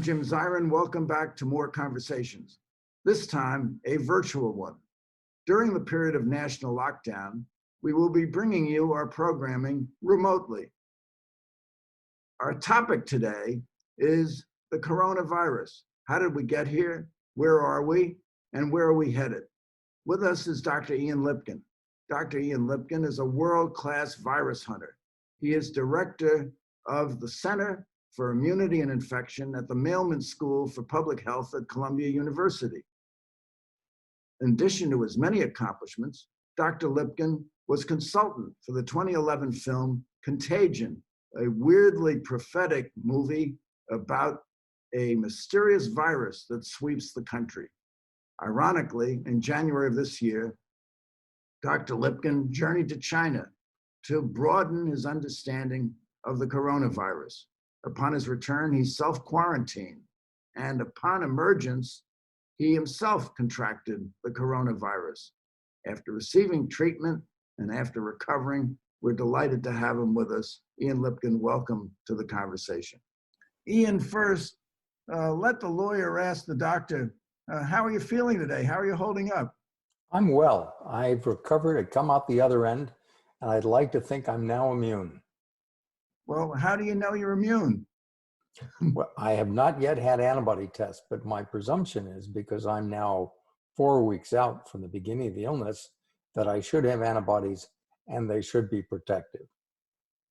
I'm Jim Zirin. Welcome back to More Conversations, this time a virtual one. During the period of national lockdown, we will be bringing you our programming remotely. Our topic today is the coronavirus. How did we get here? Where are we? And where are we headed? With us is Dr. Ian Lipkin. Dr. Ian Lipkin is a world-class virus hunter. He is director of the Center for Immunity and Infection at the Mailman School for Public Health at Columbia University. In addition to his many accomplishments, Dr. Lipkin was consultant for the 2011 film Contagion, a weirdly prophetic movie about a mysterious virus that sweeps the country. Ironically, in January of this year, Dr. Lipkin journeyed to China to broaden his understanding of the coronavirus. Upon his return, he self-quarantined, and upon emergence, he himself contracted the coronavirus. After receiving treatment and after recovering, we're delighted to have him with us. Ian Lipkin, welcome to the conversation. Ian, first, let the lawyer ask the doctor, how are you feeling today? How are you holding up? I'm well. I've recovered. I've come out the other end, and I'd like to think I'm now immune. Well, how do you know you're immune? Well, I have not yet had antibody tests, but my presumption is because I'm now 4 weeks out from the beginning of the illness that I should have antibodies and they should be protective.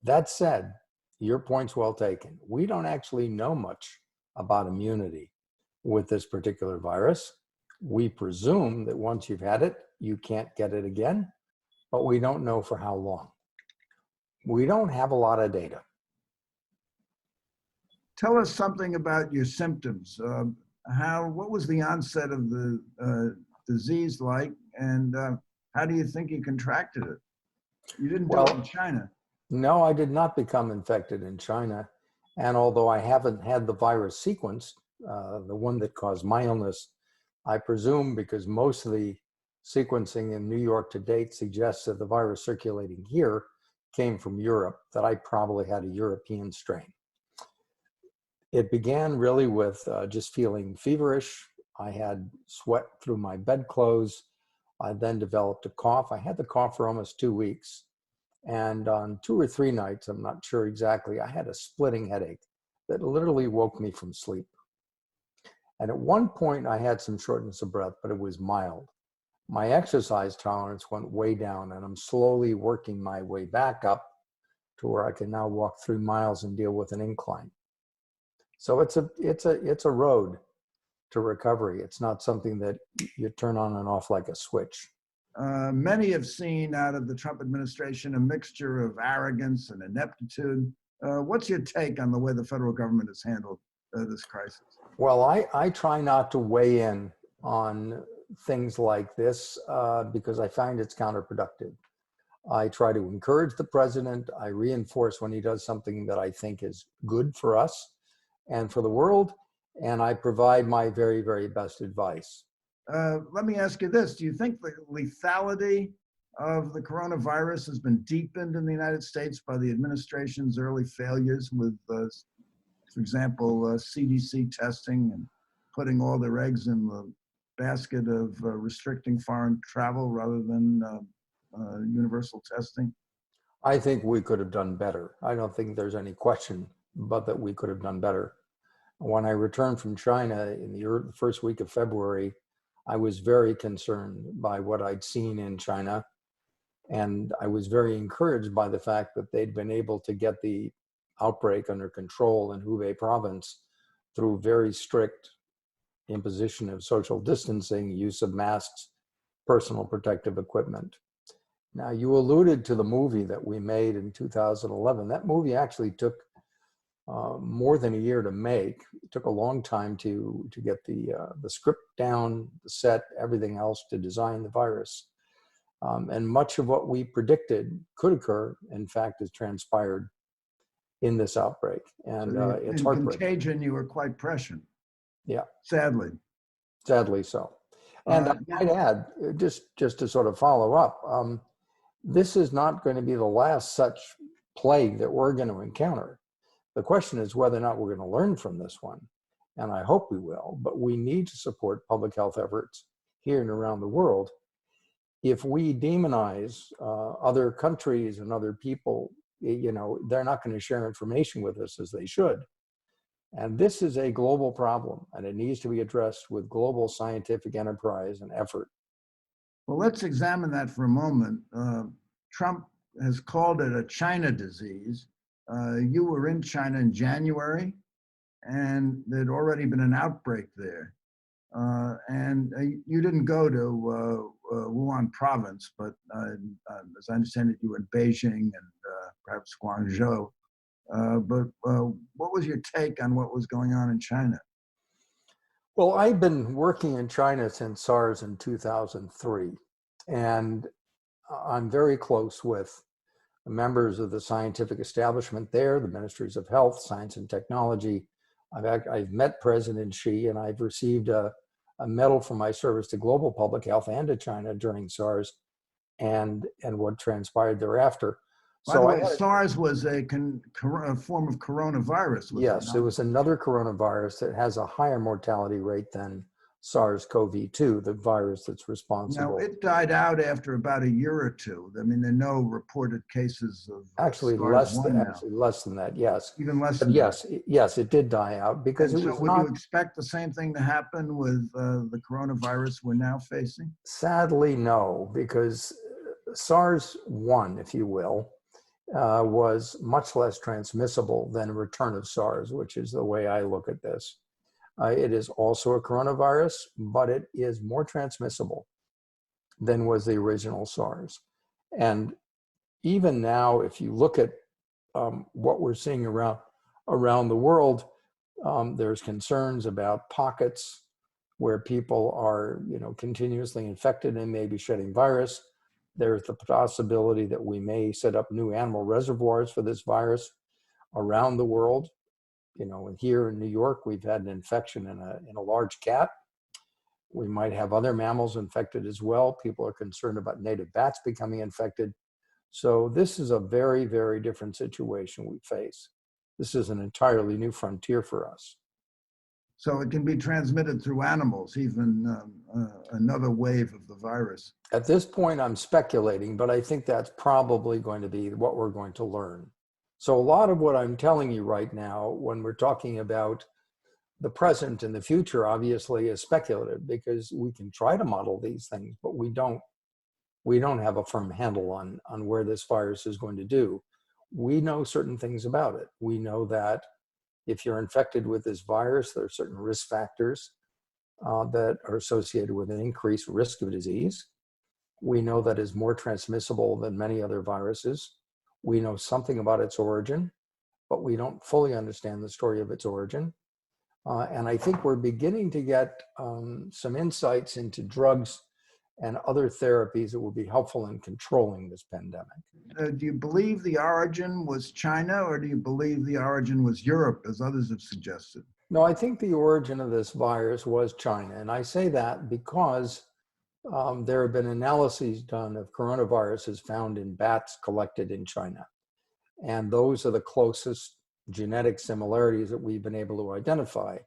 That said, your point's well taken. We don't actually know much about immunity with this particular virus. We presume that once you've had it, you can't get it again, but we don't know for how long. We don't have a lot of data. Tell us something about your symptoms. What was the onset of the disease like, and how do you think you contracted it? You didn't do it in China. No, I did not become infected in China. And although I haven't had the virus sequenced, the one that caused my illness, I presume because most of the sequencing in New York to date suggests that the virus circulating here came from Europe, that I probably had a European strain. It began really with just feeling feverish. I had sweat through my bedclothes. I then developed a cough. I had the cough for almost 2 weeks. And on 2 or 3 nights, I'm not sure exactly, I had a splitting headache that literally woke me from sleep. And at one point, I had some shortness of breath, but it was mild. My exercise tolerance went way down, and I'm slowly working my way back up to where I can now walk 3 miles and deal with an incline. So it's a road to recovery. It's not something that you turn on and off like a switch. Many have seen out of the Trump administration a mixture of arrogance and ineptitude. What's your take on the way the federal government has handled this crisis? Well, I try not to weigh in on things like this because I find it's counterproductive. I try to encourage the president. I reinforce when he does something that I think is good for us and for the world, and I provide my very, very best advice. Let me ask you this. Do you think the lethality of the coronavirus has been deepened in the United States by the administration's early failures with, for example, CDC testing and putting all their eggs in the basket of restricting foreign travel rather than universal testing? I think we could have done better. I don't think there's any question but that we could have done better. When I returned from China in the first week of February, I was very concerned by what I'd seen in China. And I was very encouraged by the fact that they'd been able to get the outbreak under control in Hubei province through very strict imposition of social distancing, use of masks, personal protective equipment. Now, you alluded to the movie that we made in 2011. That movie actually took more than a year to make. It took a long time to get the script down, the set, everything else to design the virus. And much of what we predicted could occur, in fact, has transpired in this outbreak. And it's heartbreaking. In Contagion, you were quite prescient. Yeah. Sadly. Sadly so. And I might add, just to sort of follow up, this is not going to be the last such plague that we're going to encounter. The question is whether or not we're going to learn from this one and I hope we will, but we need to support public health efforts here and around the world. If we demonize other countries and other people, they're not going to share information with us as they should. And this is a global problem, and it needs to be addressed with global scientific enterprise and effort. Well, let's examine that for a moment. Trump has called it a China disease. You were in China in January, and there'd already been an outbreak there. And you didn't go to Wuhan province, but as I understand it, you were in Beijing and perhaps Guangzhou. But what was your take on what was going on in China? Well, I've been working in China since SARS in 2003, and I'm very close with the members of the scientific establishment there, the ministries of health, science and technology. I've met President Xi, and I've received a medal for my service to global public health and to China during SARS and what transpired thereafter. By the way, SARS was a form of coronavirus. Yes, it was another coronavirus that has a higher mortality rate than SARS-CoV-2, the virus that's responsible. Now, it died out after about a year or two. I mean, there are no reported cases of actually less than that, yes. Even less than that. Yes, it did die out because and it was. Would you expect the same thing to happen with the coronavirus we're now facing? Sadly, no, because SARS-1, if you will, was much less transmissible than a return of SARS, which is the way I look at this. It is also a coronavirus, but it is more transmissible than was the original SARS. And even now, if you look at what we're seeing around the world, there's concerns about pockets where people are, continuously infected and may be shedding virus. There's the possibility that we may set up new animal reservoirs for this virus around the world. Here in New York, we've had an infection in a large cat. We might have other mammals infected as well. People are concerned about native bats becoming infected. So this is a very, very different situation we face. This is an entirely new frontier for us. So it can be transmitted through animals, even another wave of the virus. At this point, I'm speculating, but I think that's probably going to be what we're going to learn. So a lot of what I'm telling you right now, when we're talking about the present and the future, obviously is speculative because we can try to model these things, but we don't have a firm handle on where this virus is going to do. We know certain things about it. We know that if you're infected with this virus, there are certain risk factors that are associated with an increased risk of disease. We know that it's more transmissible than many other viruses. We know something about its origin, but we don't fully understand the story of its origin. And I think we're beginning to get some insights into drugs and other therapies that will be helpful in controlling this pandemic. Do you believe the origin was China, or do you believe the origin was Europe, as others have suggested? No, I think the origin of this virus was China. And I say that because there have been analyses done of coronaviruses found in bats collected in China. And those are the closest genetic similarities that we've been able to identify.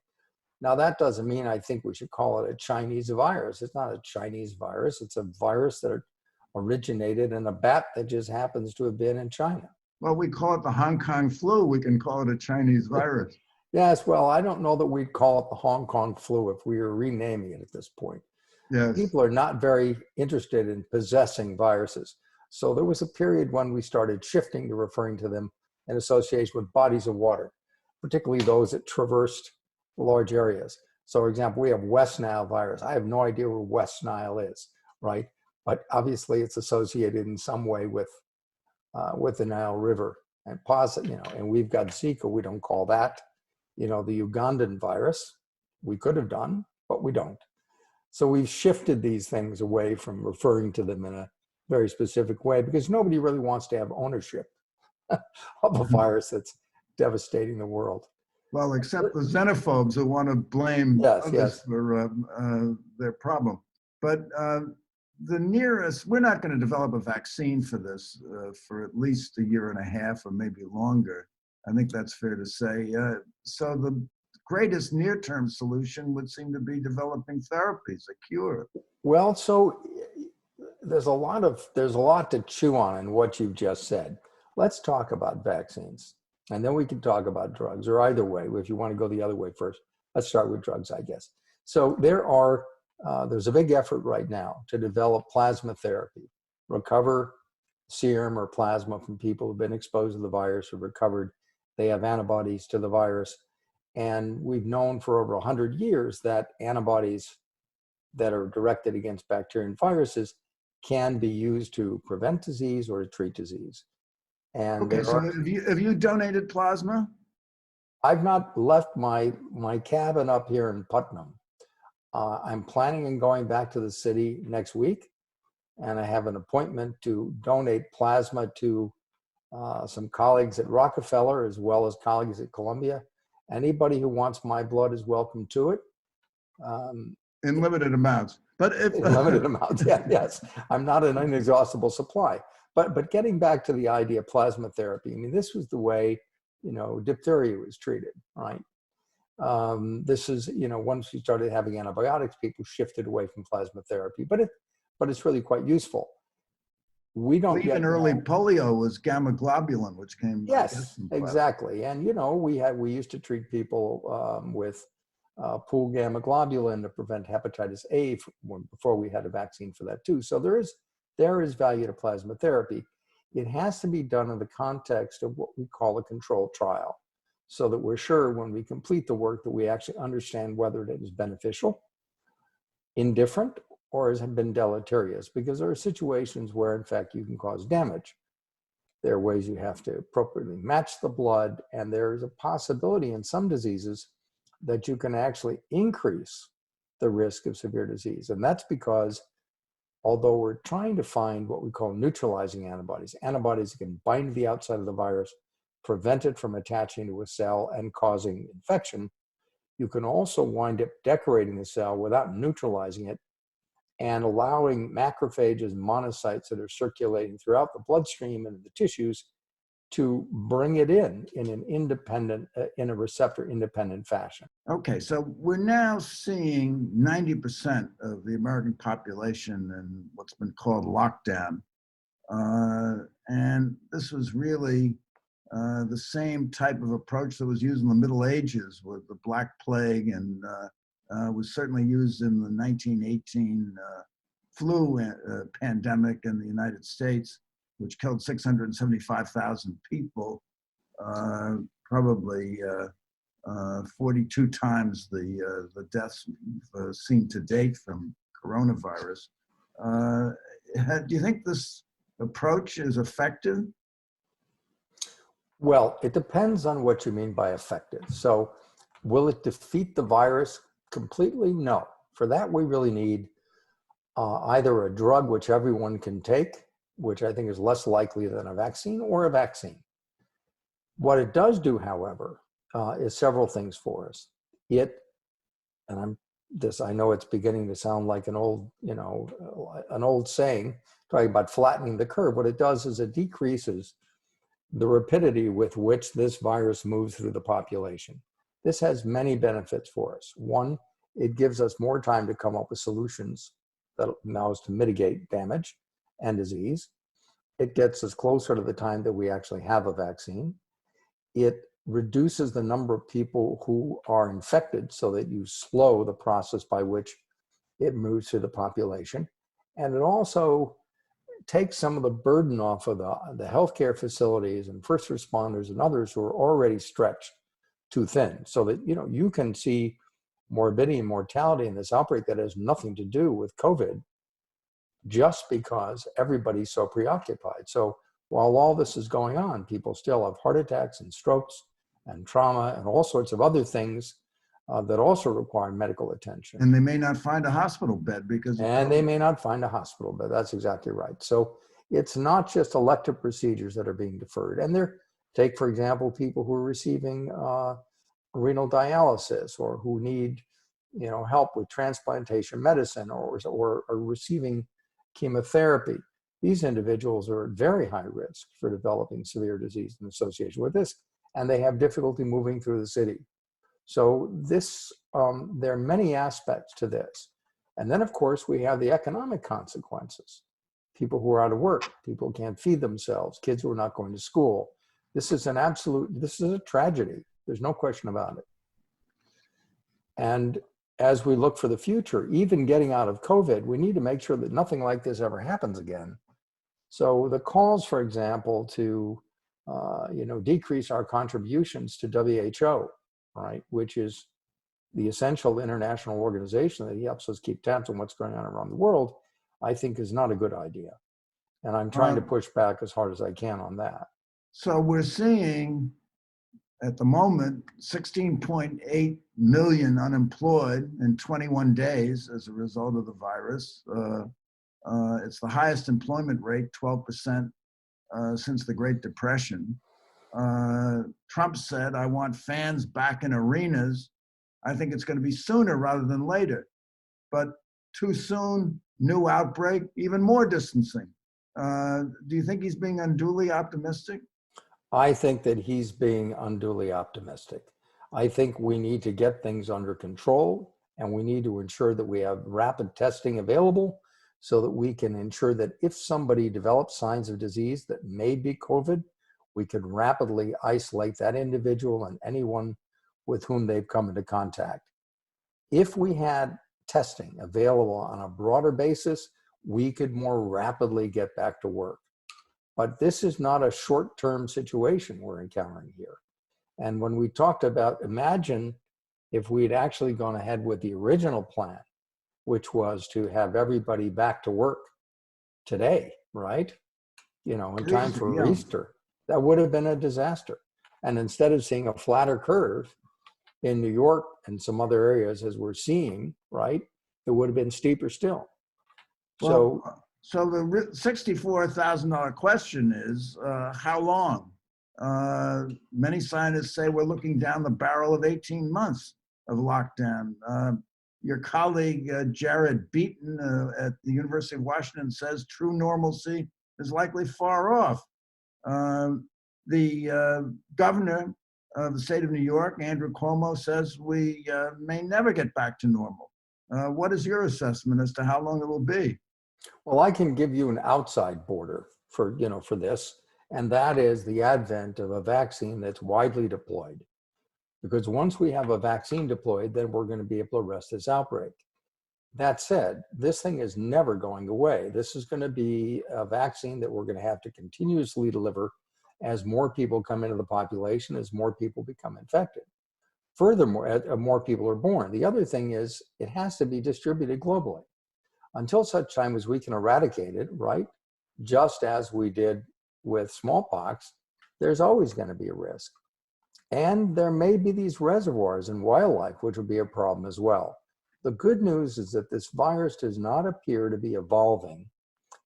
Now, that doesn't mean I think we should call it a Chinese virus. It's not a Chinese virus. It's a virus that originated in a bat that just happens to have been in China. Well, we call it the Hong Kong flu. We can call it a Chinese virus. Yes, well, I don't know that we'd call it the Hong Kong flu if we were renaming it at this point. Yes. People are not very interested in possessing viruses. So there was a period when we started shifting to referring to them in association with bodies of water, particularly those that traversed large areas. So, for example, we have West Nile virus. I have no idea where West Nile is, right? But obviously it's associated in some way with the Nile River. And and we've got Zika. We don't call that, the Ugandan virus. We could have done, but we don't. So we've shifted these things away from referring to them in a very specific way because nobody really wants to have ownership of a virus that's devastating the world. Well, except the xenophobes who want to blame others for their problem. But we're not going to develop a vaccine for this for at least a year and a half or maybe longer. I think that's fair to say. So the greatest near-term solution would seem to be developing therapies, a cure. Well, so there's a lot to chew on in what you've just said. Let's talk about vaccines, and then we can talk about drugs, or either way. If you want to go the other way first, let's start with drugs, I guess. So there's a big effort right now to develop plasma therapy, recover serum or plasma from people who've been exposed to the virus or recovered. They have antibodies to the virus. And we've known for over 100 years that antibodies that are directed against bacteria and viruses can be used to prevent disease or to treat disease. And okay, so have you donated plasma? I've not left my cabin up here in Putnam. I'm planning on going back to the city next week, and I have an appointment to donate plasma to some colleagues at Rockefeller as well as colleagues at Columbia. Anybody who wants my blood is welcome to it. In limited amounts. But if in limited amounts, yeah, yes. I'm not an inexhaustible supply. But getting back to the idea of plasma therapy, I mean, this was the way, diphtheria was treated, right? This is, once we started having antibiotics, people shifted away from plasma therapy, but it's really quite usul. We don't well, even early polio was gamma globulin, which came. Yes, exactly. And, we used to treat people with pooled gamma globulin to prevent hepatitis A before we had a vaccine for that too. So there is value to plasma therapy. It has to be done in the context of what we call a controlled trial, so that we're sure when we complete the work that we actually understand whether it is beneficial, indifferent, or has been deleterious, because there are situations where, in fact, you can cause damage. There are ways you have to appropriately match the blood, and there is a possibility in some diseases that you can actually increase the risk of severe disease. And that's because although we're trying to find what we call neutralizing antibodies that can bind to the outside of the virus, prevent it from attaching to a cell and causing infection, you can also wind up decorating the cell without neutralizing it and allowing macrophages and monocytes that are circulating throughout the bloodstream and the tissues to bring it in an independent, in a receptor-independent fashion. Okay, so we're now seeing 90% of the American population in what's been called lockdown. And this was really the same type of approach that was used in the Middle Ages with the Black Plague, and was certainly used in the 1918 flu pandemic in the United States, which killed 675,000 people, probably 42 times the deaths seen to date from coronavirus. Do you think this approach is effective? Well, it depends on what you mean by effective. So will it defeat the virus completely? No. For that, we really need either a drug which everyone can take, which I think is less likely than a vaccine, or a vaccine. What it does do, however, is several things for us. I know it's beginning to sound like an old saying, talking about flattening the curve. What it does is it decreases the rapidity with which this virus moves through the population. This has many benefits for us. One, it gives us more time to come up with solutions that allow us to mitigate damage and disease. It gets us closer to the time that we actually have a vaccine. It reduces the number of people who are infected so that you slow the process by which it moves through the population. And it also takes some of the burden off of the healthcare facilities and first responders and others who are already stretched too thin, so that you can see morbidity and mortality in this outbreak that has nothing to do with COVID, just because everybody's so preoccupied. So while all this is going on, people still have heart attacks and strokes and trauma and all sorts of other things that also require medical attention. And they may not find a hospital bed because of COVID. They may not find a hospital bed. That's exactly right. So it's not just elective procedures that are being deferred. And take, for example, people who are receiving renal dialysis, or who need help with transplantation medicine, or are receiving chemotherapy. These individuals are at very high risk for developing severe disease in association with this, and they have difficulty moving through the city. So this, there are many aspects to this. And then of course we have the economic consequences. People who are out of work, people who can't feed themselves, kids who are not going to school. This is a tragedy. There's no question about it. And as we look for the future, even getting out of COVID, we need to make sure that nothing like this ever happens again. So the calls, for example, to decrease our contributions to WHO, right, which is the essential international organization that helps us keep tabs on what's going on around the world, I think is not a good idea. And I'm trying to push back as hard as I can on that. So we're seeing at the moment 16.8 million unemployed in 21 days as a result of the virus. It's the highest employment rate, 12%, since the Great Depression. Trump said, I want fans back in arenas. I think it's going to be sooner rather than later. But too soon, new outbreak, even more distancing. Do you think he's being unduly optimistic? I think that he's being unduly optimistic. I think we need to get things under control, and we need to ensure that we have rapid testing available so that we can ensure that if somebody develops signs of disease that may be COVID, we can rapidly isolate that individual and anyone with whom they've come into contact. If we had testing available on a broader basis, we could more rapidly get back to work. But this is not a short-term situation we're encountering here. And when we talked about, imagine if we'd actually gone ahead with the original plan, which was to have everybody back to work today, right? In time for Easter, that would have been a disaster. And instead of seeing a flatter curve in New York and some other areas as we're seeing, right, it would have been steeper still. So the $64,000 question is, how long? Many scientists say we're looking down the barrel of 18 months of lockdown. Your colleague, Jared Beaton at the University of Washington says true normalcy is likely far off. The governor of the state of New York, Andrew Cuomo, says we may never get back to normal. What is your assessment as to how long it will be? Well, I can give you an outside border for this, and that is the advent of a vaccine that's widely deployed. Because once we have a vaccine deployed, then we're going to be able to arrest this outbreak. That said, this thing is never going away. This is going to be a vaccine that we're going to have to continuously deliver as more people come into the population, as more people become infected. Furthermore, as more people are born. The other thing is it has to be distributed globally. Until such time as we can eradicate it, right, just as we did with smallpox, there's always going to be a risk. And there may be these reservoirs in wildlife, which will be a problem as well. The good news is that this virus does not appear to be evolving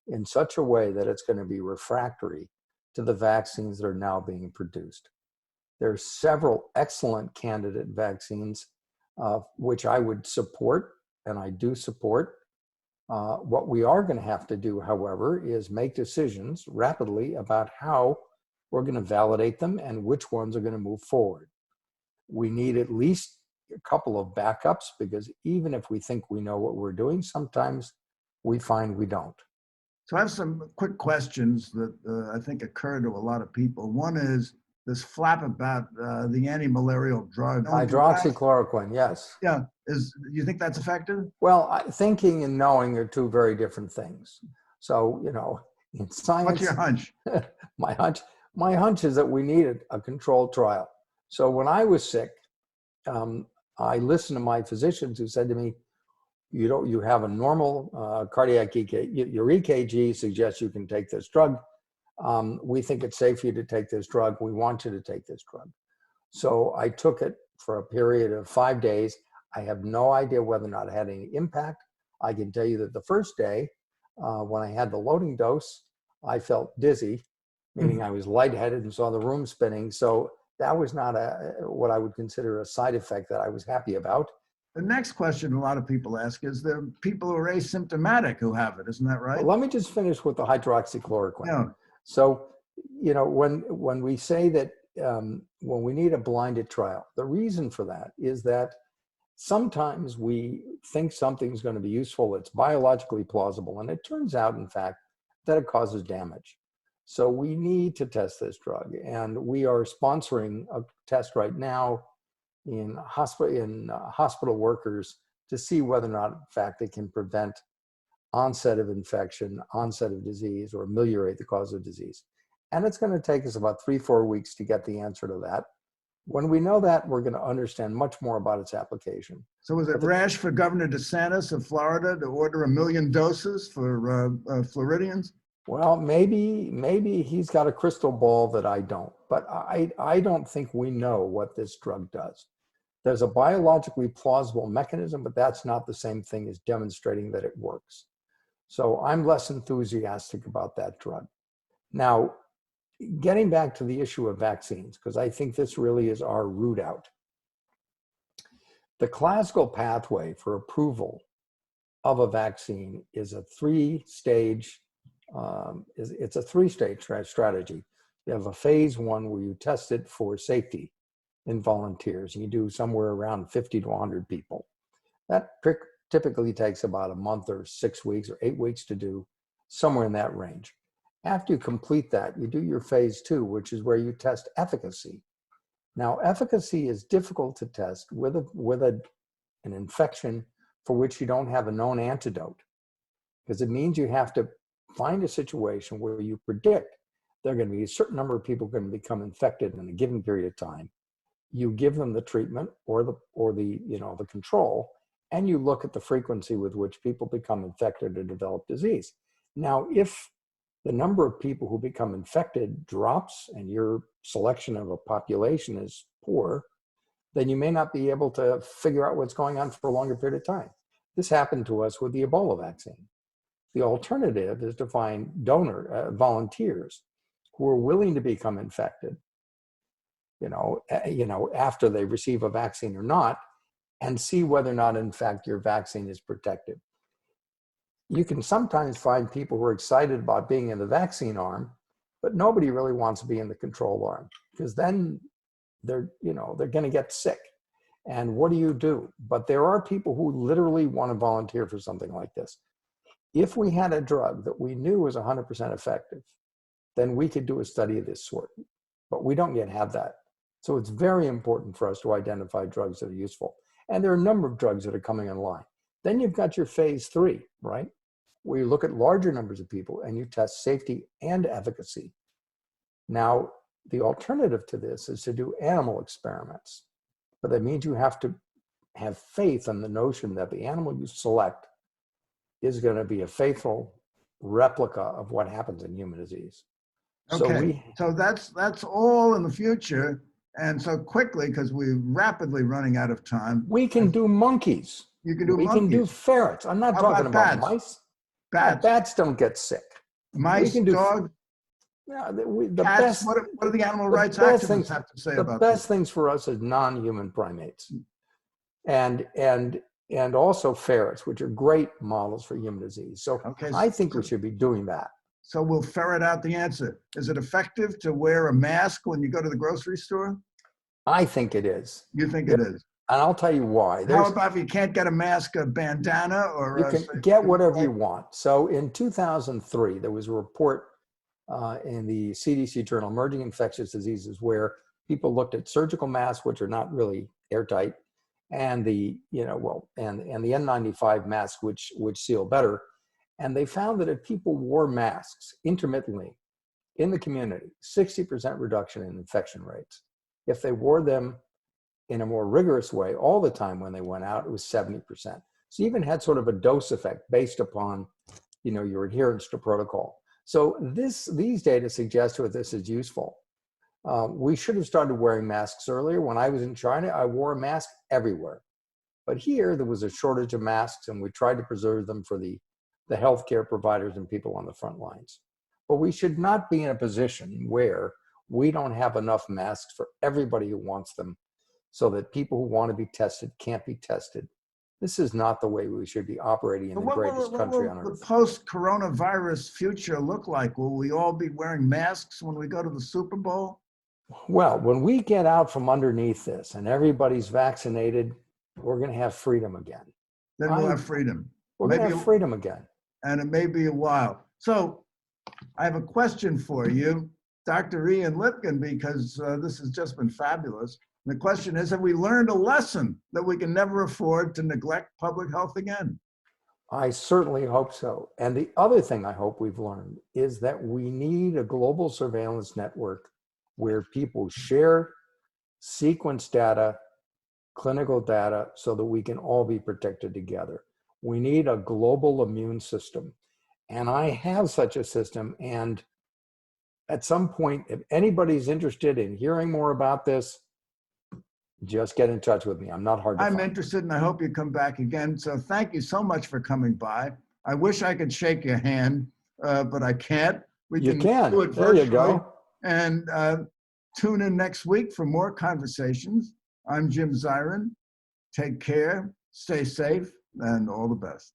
in such a way that it's going to be refractory to the vaccines that are now being produced. There are several excellent candidate vaccines, which I would support, and I do support. What we are going to have to do, however, is make decisions rapidly about how we're going to validate them and which ones are going to move forward. We need at least a couple of backups, because even if we think we know what we're doing, sometimes we find we don't. So I have some quick questions that I think occur to a lot of people. One is this flap about the anti-malarial drug. Hydroxychloroquine, yes. Yeah, do you think that's effective? Well, thinking and knowing are two very different things. So, in science. What's your hunch? My hunch is that we needed a controlled trial. So when I was sick, I listened to my physicians who said to me, you have a normal cardiac EKG. Your EKG suggests you can take this drug. We think it's safe for you to take this drug. We want you to take this drug. So I took it for a period of 5 days. I have no idea whether or not it had any impact. I can tell you that the first day, when I had the loading dose, I felt dizzy, meaning I was lightheaded and saw the room spinning. So that was not what I would consider a side effect that I was happy about. The next question a lot of people ask is there are people who are asymptomatic who have it, isn't that right? Well, let me just finish with the hydroxychloroquine. Yeah. So, when we say that when we need a blinded trial. The reason for that is that sometimes we think something's going to be useful, it's biologically plausible, and it turns out, in fact, that it causes damage. So we need to test this drug, and we are sponsoring a test right now in hospital workers to see whether or not, in fact, it can prevent onset of infection, onset of disease, or ameliorate the cause of disease. And it's going to take us about 3-4 weeks to get the answer to that. When we know that, we're going to understand much more about its application. So was it rash for Governor DeSantis of Florida to order 1 million doses for Floridians? Well, maybe he's got a crystal ball that I don't, but I don't think we know what this drug does. There's a biologically plausible mechanism, but that's not the same thing as demonstrating that it works. So I'm less enthusiastic about that drug. Now, getting back to the issue of vaccines, because I think this really is our route out. The classical pathway for approval of a vaccine is a three-stage strategy. You have a phase 1 where you test it for safety in volunteers. You do somewhere around 50 to 100 people. That typically takes about a month or 6 weeks or 8 weeks to do, somewhere in that range. After you complete that, you do your phase 2, which is where you test efficacy. Now, efficacy is difficult to test with an infection for which you don't have a known antidote, because it means you have to find a situation where you predict there are going to be a certain number of people going to become infected in a given period of time. You give them the treatment or the control, and you look at the frequency with which people become infected or develop disease. Now, if the number of people who become infected drops and your selection of a population is poor, then you may not be able to figure out what's going on for a longer period of time. This happened to us with the Ebola vaccine. The alternative is to find volunteers who are willing to become infected, after they receive a vaccine or not, and see whether or not, in fact, your vaccine is protective. You can sometimes find people who are excited about being in the vaccine arm, but nobody really wants to be in the control arm, because then they're going to get sick. And what do? But there are people who literally want to volunteer for something like this. If we had a drug that we knew was 100% effective, then we could do a study of this sort. But we don't yet have that. So it's very important for us to identify drugs that are useful. And there are a number of drugs that are coming online. Then you've got your phase 3, right? Where you look at larger numbers of people and you test safety and efficacy. Now, the alternative to this is to do animal experiments. But that means you have to have faith in the notion that the animal you select is going to be a faithful replica of what happens in human disease. Okay, so that's all in the future. And so quickly, because we're rapidly running out of time. We can do monkeys. You can do monkeys. We can do ferrets. I'm not talking about mice. Bats. Bats don't get sick. Mice, dogs, cats. What do the animal rights activists have to say about this? The best things for us is non-human primates. And also ferrets, which are great models for human disease. So I think we should be doing that. So we'll ferret out the answer. Is it effective to wear a mask when you go to the grocery store? I think it is. You think it is? And I'll tell you why. How about if you can't get a mask, a bandana, or you can get whatever you want. So in 2003, there was a report in the CDC journal, Emerging Infectious Diseases, where people looked at surgical masks, which are not really airtight, and the and the N95 masks, which seal better. And they found that if people wore masks intermittently in the community, 60% reduction in infection rates. If they wore them in a more rigorous way all the time when they went out, it was 70%. So you even had sort of a dose effect based upon, your adherence to protocol. So these data suggest that this is useful. We should have started wearing masks earlier. When I was in China, I wore a mask everywhere. But here, there was a shortage of masks, and we tried to preserve them for the healthcare providers and people on the front lines. But we should not be in a position where we don't have enough masks for everybody who wants them, so that people who want to be tested can't be tested. This is not the way we should be operating in the greatest country on earth. What will the post-coronavirus future look like? Will we all be wearing masks when we go to the Super Bowl? Well, when we get out from underneath this and everybody's vaccinated, we're going to have freedom again. Then we'll have freedom. We're going to have freedom again. And it may be a while. So I have a question for you, Dr. Ian Lipkin, because this has just been fabulous. And the question is, have we learned a lesson that we can never afford to neglect public health again? I certainly hope so. And the other thing I hope we've learned is that we need a global surveillance network where people share sequence data, clinical data, so that we can all be protected together. We need a global immune system. And I have such a system. And at some point, if anybody's interested in hearing more about this, just get in touch with me. I'm not hard to find. I'm interested, and I hope you come back again. So thank you so much for coming by. I wish I could shake your hand, but I can't. You can. Do it there virtually. You go. And tune in next week for more conversations. I'm Jim Zirin. Take care, stay safe, and all the best.